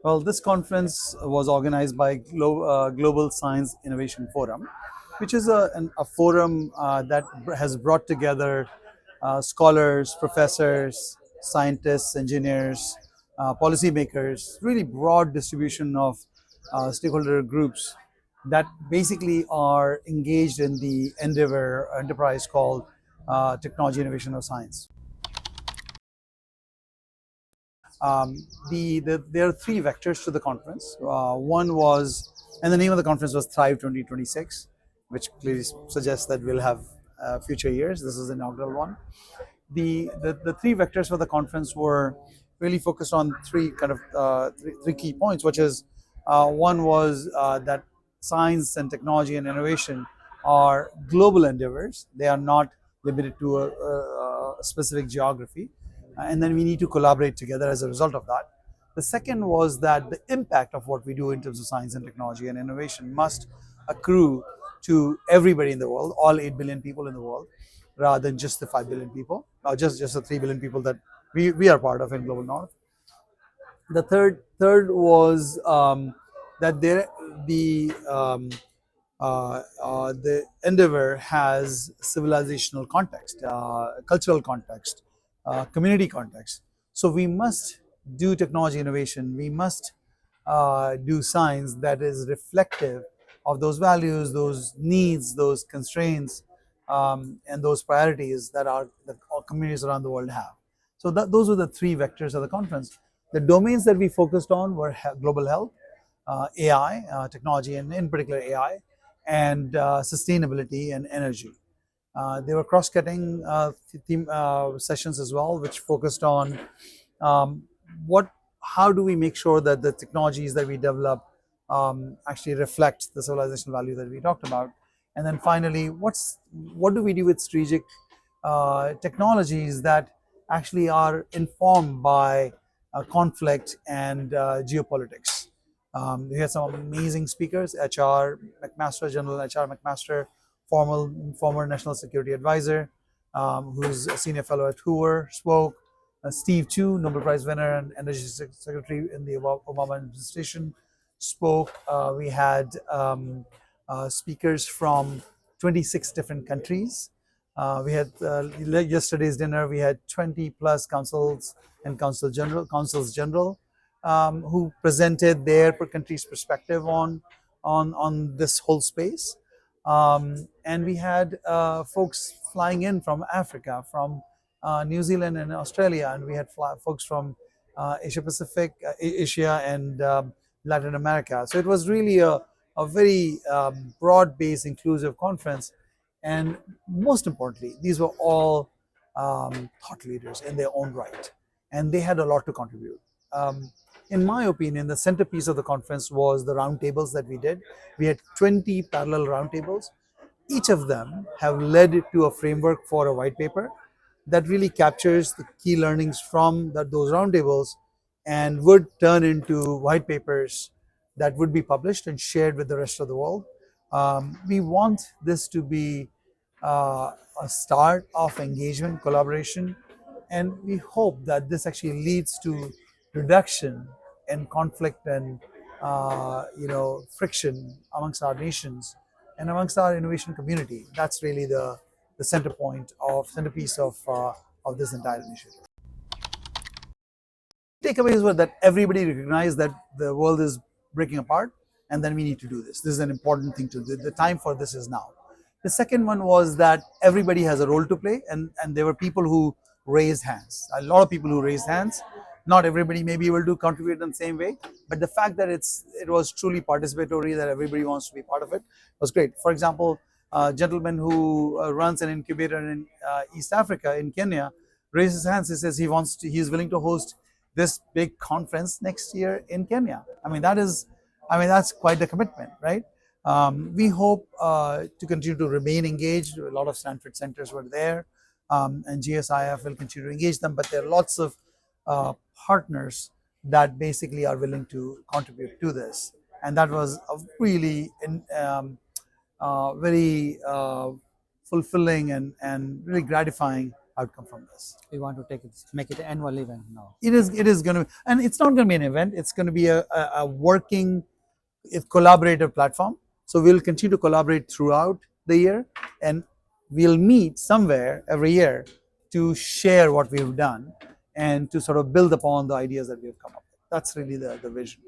Well, this conference was organized by Global Science Innovation Forum, which is a forum that has brought together scholars, professors, scientists, engineers, policymakers, really broad distribution of stakeholder groups that basically are engaged in the enterprise called technology, innovation, or science. There are three vectors to the conference. One was, and the name of the conference was Thrive 2026, which clearly suggests that we'll have future years. This is the inaugural one. The three vectors for the conference were really focused on three kind of three key points, which is one was that science and technology and innovation are global endeavors. They are not limited to a specific geography, and then we need to collaborate together as a result of that. The second was that the impact of what we do in terms of science and technology and innovation must accrue to everybody in the world, all 8 billion people in the world, rather than just the 5 billion people, or just the 3 billion people that we are part of in Global North. The third was that the endeavor has civilizational context, cultural context, community context. So we must do technology innovation. We must do science that is reflective of those values, those needs, those constraints, and those priorities that all communities around the world have. So those were the three vectors of the conference. The domains that we focused on were global health, AI, technology, and in particular AI, and sustainability and energy. There were cross-cutting theme sessions as well, which focused on um, how do we make sure that the technologies that we develop actually reflect the civilizational value that we talked about, and then finally, what do we do with strategic technologies that actually are informed by conflict and geopolitics. We had some amazing speakers. General HR McMaster, former National Security Advisor, who's a senior fellow at Hoover, spoke. Steve Chu, Nobel Prize winner and Energy Secretary in the Obama administration, spoke. We had speakers from 26 different countries. We had yesterday's dinner. We had 20 plus councils and consuls general who presented their country's perspective on this whole space. And we had folks flying in from Africa, from New Zealand and Australia, and we had folks from Asia Pacific, Asia, and Latin America. So it was really a very broad-based, inclusive conference. And most importantly, these were all thought leaders in their own right, and they had a lot to contribute. In my opinion, the centerpiece of the conference was the roundtables that we did. We had 20 parallel roundtables. Each of them have led to a framework for a white paper that really captures the key learnings from those roundtables and would turn into white papers that would be published and shared with the rest of the world. We want this to be a start of engagement, collaboration, and we hope that this actually leads to reduction in conflict and friction amongst our nations and amongst our innovation community. That's really the centerpiece of this entire initiative. Takeaways were that everybody recognized that the world is breaking apart, and then we need to do this. This is an important thing to do. The time for this is now. The second one was that everybody has a role to play, and there were people who raised hands. A lot of people who raised hands. Not everybody may be able to contribute in the same way, but the fact that it was truly participatory, that everybody wants to be part of it, was great. For example, a gentleman who runs an incubator in East Africa, in Kenya, raises his hands. He says he's willing to host this big conference next year in Kenya. That's quite the commitment, right? We hope to continue to remain engaged. A lot of Stanford centers were there, and GSIF will continue to engage them. But there are lots of partners that basically are willing to contribute to this, and that was a really very fulfilling and really gratifying outcome from this. We want to make it an annual event now. It is going to, and it's not going to be an event. It's going to be a working, collaborative platform. So we'll continue to collaborate throughout the year, and we'll meet somewhere every year to share what we've done and to sort of build upon the ideas that we've come up with. That's really the vision.